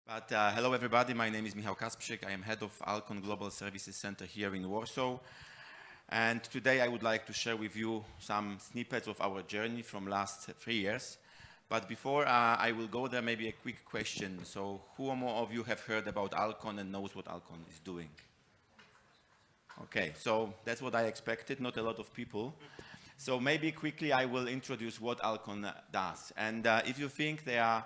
But hello everybody, my name is Michał Kasprzak. I am head of Alcon Global Services Center here in Warsaw. And today I would like to share with you some snippets of our journey from last 3 years. But before I will go there, maybe a quick question. So who or more of you have heard about Alcon and knows what Alcon is doing? Okay, so that's what I expected, not a lot of people. So maybe quickly I will introduce what Alcon does. And if you think there are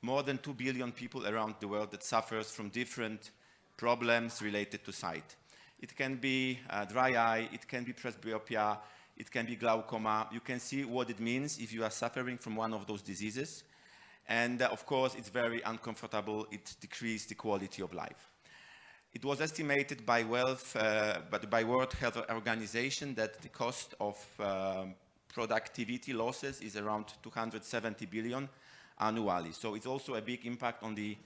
more than 2 billion people around the world that suffers from different problems related to sight. It can be dry eye, it can be presbyopia, it can be glaucoma. You can see what it means if you are suffering from one of those diseases. And of course, it's very uncomfortable. It decreases the quality of life. It was estimated by World Health Organization that the cost of productivity losses is around 270 billion annually. So it's also a big impact on the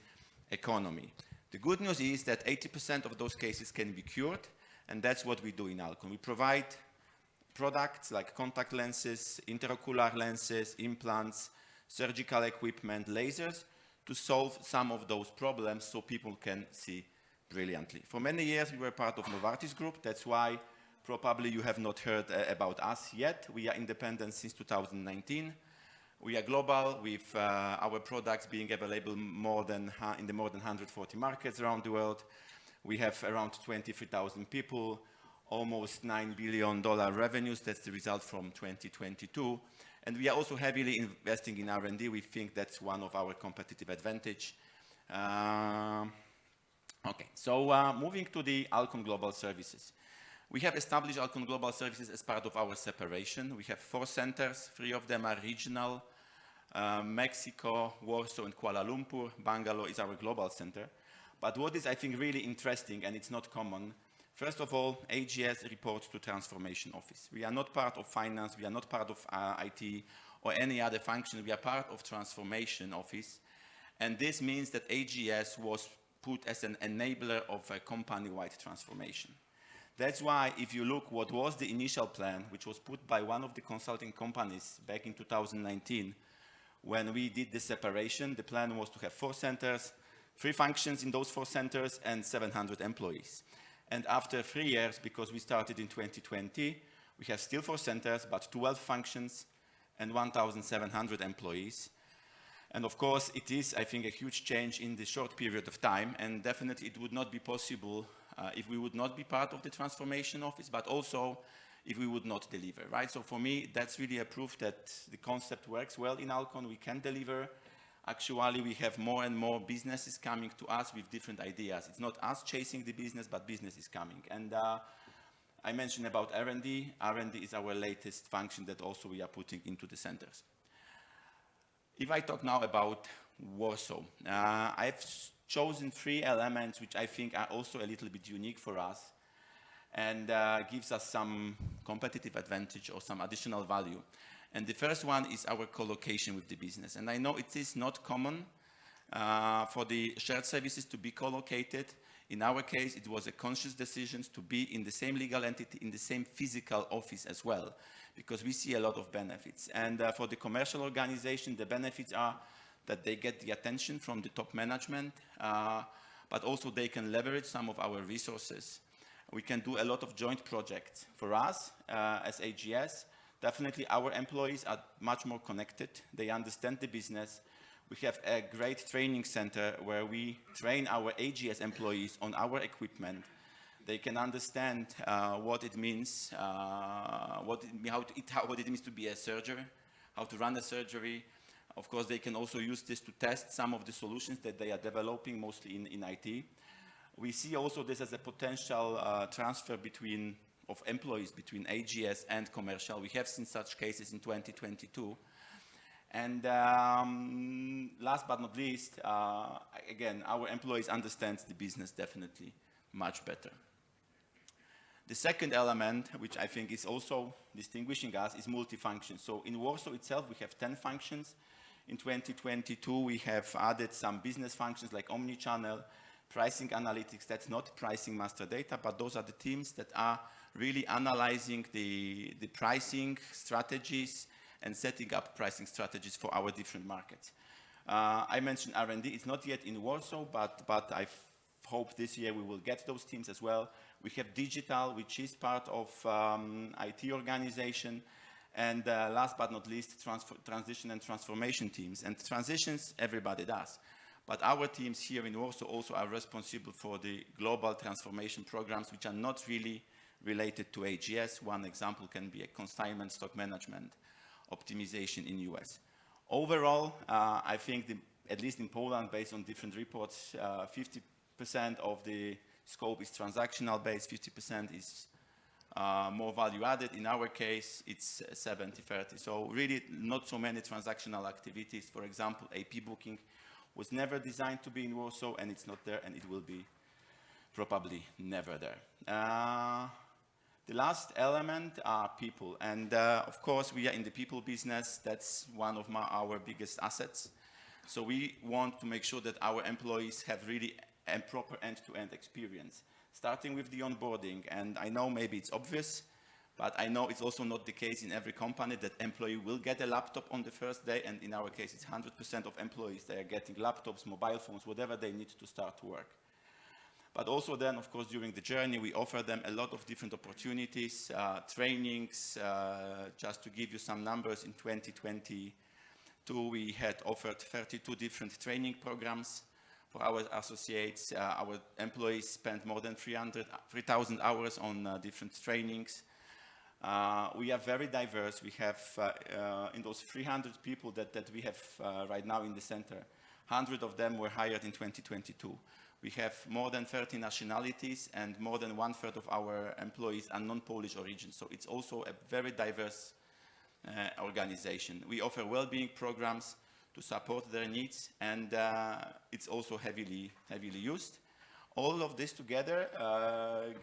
economy. The good news is that 80% of those cases can be cured, and that's what we do in Alcon. We provide products like contact lenses, intraocular lenses, implants, surgical equipment, lasers, to solve some of those problems so people can see brilliantly. For many years, we were part of Novartis Group. That's why probably you have not heard about us yet. We are independent since 2019. We are global with our products being available in more than 140 markets around the world. We have around 23,000 people, almost $9 billion revenues. That's the result from 2022. And we are also heavily investing in R&D. We think that's one of our competitive advantage. Okay, so moving to the Alcon Global Services. We have established Alcon Global Services as part of our separation. We have 4 centers, 3 of them are regional. Mexico, Warsaw, and Kuala Lumpur. Bangalore is our global center. But what is, I think, really interesting, and it's not common, first of all, AGS reports to Transformation Office. We are not part of finance, we are not part of IT or any other function, we are part of Transformation Office. And this means that AGS was put as an enabler of a company-wide transformation. That's why if you look what was the initial plan, which was put by one of the consulting companies back in 2019, when we did the separation, the plan was to have 4 centers, 3 functions in those 4 centers, and 700 employees. And after 3 years, because we started in 2020, we have still 4 centers, but 12 functions and 1,700 employees. And of course, it is, I think, a huge change in the short period of time, and definitely it would not be possible if we would not be part of the Transformation Office, but also if we would not deliver, right? So for me, that's really a proof that the concept works well in Alcon. We can deliver. Actually, we have more and more businesses coming to us with different ideas. It's not us chasing the business, but business is coming. And I mentioned about R&D. R&D is our latest function that also we are putting into the centers. If I talk now about Warsaw, I've chosen 3 elements which I think are also a little bit unique for us and gives us some competitive advantage or some additional value. And the first one is our co-location with the business. And I know it is not common for the shared services to be co-located. In our case, it was a conscious decision to be in the same legal entity, in the same physical office as well, because we see a lot of benefits. And for the commercial organization, the benefits are that they get the attention from the top management, but also they can leverage some of our resources. We can do a lot of joint projects. For us, as AGS, definitely our employees are much more connected. They understand the business. We have a great training center where we train our AGS employees on our equipment. They can understand what it means, what it means to be a surgeon, how to run a surgery. Of course, they can also use this to test some of the solutions that they are developing, mostly in IT. We see also this as a potential transfer of employees between AGS and commercial. We have seen such cases in 2022. And last but not least, again, our employees understand the business definitely much better. The second element, which I think is also distinguishing us, is multifunction. So in Warsaw itself, we have 10 functions. In 2022, we have added some business functions like omnichannel, pricing analytics. That's not pricing master data, but those are the teams that are really analyzing the pricing strategies and setting up pricing strategies for our different markets. I mentioned R&D. It's not yet in Warsaw, but I hope this year we will get those teams as well. We have digital, which is part of IT organization. And last but not least, transition and transformation teams. And transitions, everybody does. But our teams here in Warsaw also are responsible for the global transformation programs, which are not really related to AGS. One example can be a consignment stock management optimization in US. Overall, I think, at least in Poland, based on different reports, 50% of the scope is transactional based, 50% is more value added. In our case, it's 70-30. So really not so many transactional activities. For example, AP booking was never designed to be in Warsaw, and it's not there, and it will be probably never there. The last element are people. And of course, we are in the people business. That's one of our biggest assets. So we want to make sure that our employees have really a proper end-to-end experience, starting with the onboarding. And I know maybe it's obvious, but I know it's also not the case in every company that employee will get a laptop on the first day. And in our case, it's 100% of employees. They are getting laptops, mobile phones, whatever they need to start to work. But also then, of course, during the journey, we offer them a lot of different opportunities, trainings. Just to give you some numbers, in 2022, we had offered 32 different training programs for our associates. Our employees spent more than 3,000 hours on different trainings. We are very diverse. We have, in those 300 people that we have right now in the center, 100 of them were hired in 2022. We have more than 30 nationalities, and more than 1/3 of our employees are non-Polish origin. So it's also a very diverse organization. We offer well-being programs to support their needs, and it's also heavily used. All of this together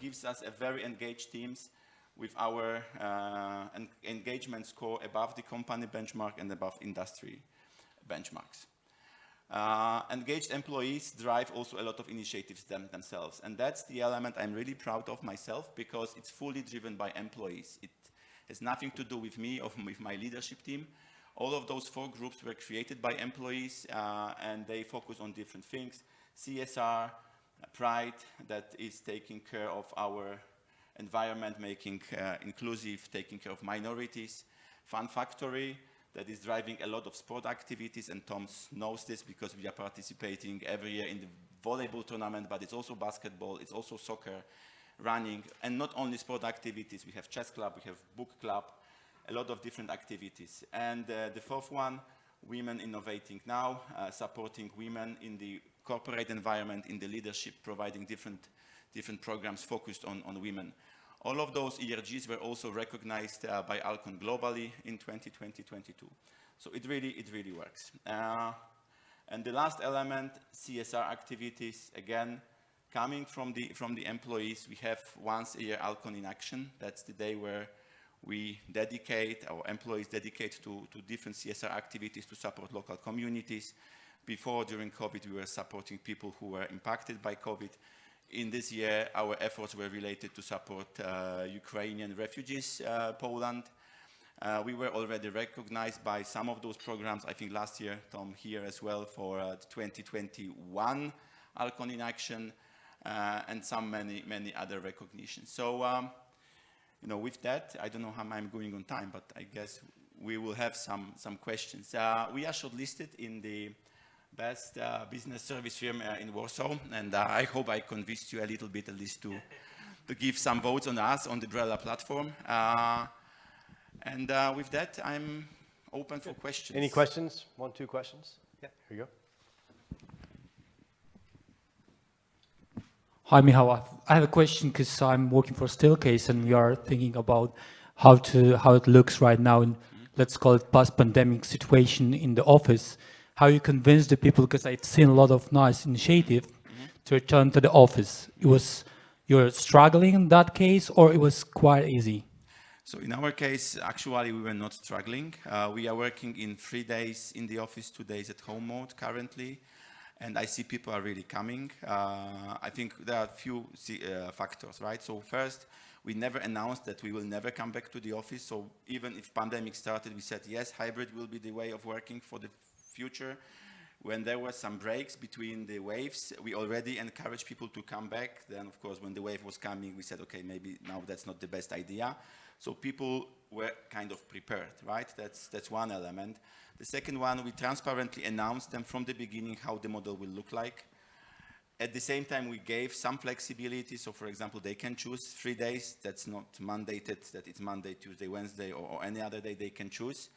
gives us a very engaged teams with our engagement score above the company benchmark and above industry benchmarks. Engaged employees drive also a lot of initiatives themselves, and that's the element I'm really proud of myself, because it's fully driven by employees. It has nothing to do with me or with my leadership team. All of those 4 groups were created by employees, and they focus on different things. CSR, Pride, that is taking care of our environment, making inclusive, taking care of minorities. Fun Factory, that is driving a lot of sport activities, and Tom knows this because we are participating every year in the volleyball tournament, but it's also basketball, it's also soccer, running, and not only sport activities. We have chess club, we have book club, a lot of different activities. And the 4th one, Women Innovating Now, supporting women in the corporate environment, in the leadership, providing different programs focused on women. All of those ERGs were also recognized by Alcon globally in 2020-22. So it really works. And the last element, CSR activities, again, coming from the employees. We have once a year Alcon in Action. That's the day where we dedicate, our employees dedicate to different CSR activities to support local communities. Before, during COVID, we were supporting people who were impacted by COVID. In this year, our efforts were related to support Ukrainian refugees, Poland. We were already recognized by some of those programs. I think last year, Tom, here as well, for 2021 Alcon in Action, and many other recognitions. So, with that, I don't know how I'm going on time, but I guess we will have some questions. We are shortlisted in the best business service firm in Warsaw, and I hope I convinced you a little bit, at least to give some votes on us on the Brella platform. And with that, I'm open for questions. Any questions? 1, 2 questions? Yeah, here you go. Hi, Michał. I have a question because I'm working for Steelcase, and we are thinking about how it looks right now in, let's call it, post-pandemic situation in the office. How you convince the people, because I've seen a lot of nice initiative to return to the office. You're struggling in that case, or it was quite easy? So in our case, actually, we were not struggling. We are working in 3 days in the office, 2 days at home mode currently. And I see people are really coming. I think there are a few factors, right? So first, we never announced that we will never come back to the office. So even if pandemic started, we said, yes, hybrid will be the way of working for the future. When there were some breaks between the waves, we already encouraged people to come back. Then, of course, when the wave was coming, we said, okay, maybe now that's not the best idea. So people were kind of prepared, right? That's one element. The second one, we transparently announced them from the beginning how the model will look like. At the same time, we gave some flexibility. So, for example, they can choose 3 days. That's not mandated that it's Monday, Tuesday, Wednesday, or any other day they can choose.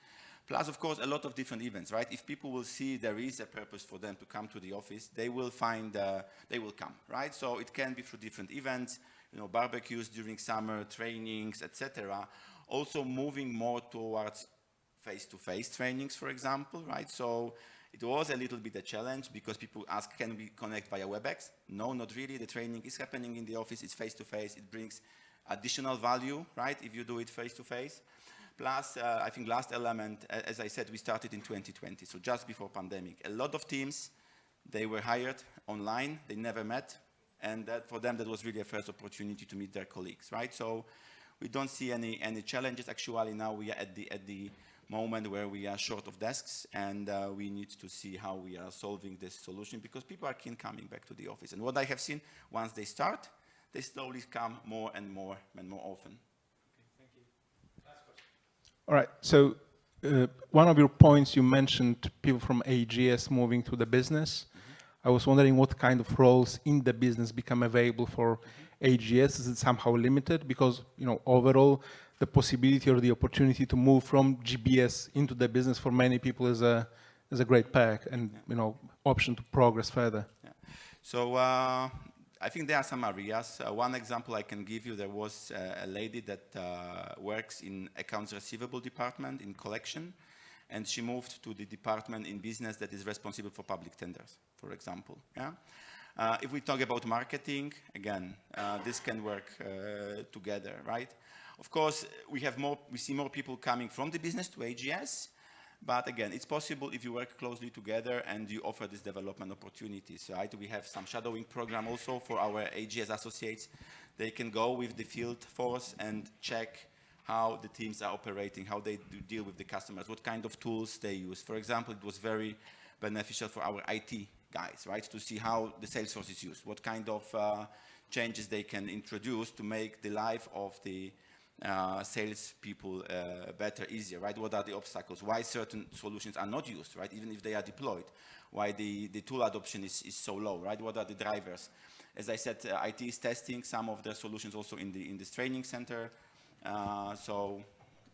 Plus, of course, a lot of different events, right? If people will see there is a purpose for them to come to the office, they will find, they will come, right? So it can be through different events, you know, barbecues during summer, trainings, etc. Also moving more towards face-to-face trainings, for example, right? So it was a little bit a challenge because people ask, can we connect via WebEx? No, not really. The training is happening in the office. It's face-to-face. It brings additional value, right, if you do it face-to-face. Plus, I think last element, as I said, we started in 2020, so just before pandemic. A lot of teams, they were hired online. They never met. And that, for them, that was really a first opportunity to meet their colleagues, right? So we don't see any challenges. Actually, now we are at the moment where we are short of desks, and we need to see how we are solving this solution because people are keen coming back to the office. And what I have seen, once they start, they slowly come more and more often. Okay, thank you. Last question. All right. So one of your points, you mentioned people from AGS moving to the business. I was wondering what kind of roles in the business become available for AGS. Is it somehow limited? Because, you know, overall, the possibility or the opportunity to move from GBS into the business for many people is a great pack and, you know, option to progress further. Yeah. So I think there are some areas. One example I can give you, there was a lady that works in accounts receivable department in collection, and she moved to the department in business that is responsible for public tenders, for example. Yeah? If we talk about marketing, again, this can work together, right? Of course, we see more people coming from the business to AGS, but again, it's possible if you work closely together and you offer these development opportunities, right? We have some shadowing program also for our AGS associates. They can go with the field force and check how the teams are operating, how they deal with the customers, what kind of tools they use. For example, it was very beneficial for our IT guys, right, to see how the Salesforce is used, what kind of changes they can introduce to make the life of the sales people better, easier, right? What are the obstacles? Why certain solutions are not used, right? Even if they are deployed. Why the tool adoption is so low, right? What are the drivers? As I said, IT is testing some of their solutions also in this training center. So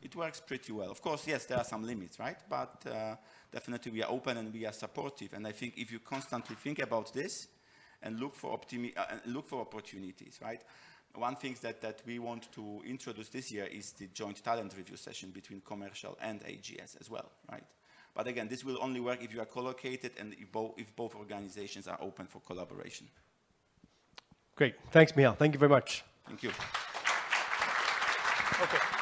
it works pretty well. Of course, yes, there are some limits, right? But definitely we are open and we are supportive. And I think if you constantly think about this and look for opportunities, right? One thing that we want to introduce this year is the joint talent review session between commercial and AGS as well, right? But again, this will only work if you are co-located and if both organizations are open for collaboration. Great. Thanks, Michal. Thank you very much. Thank you. Okay.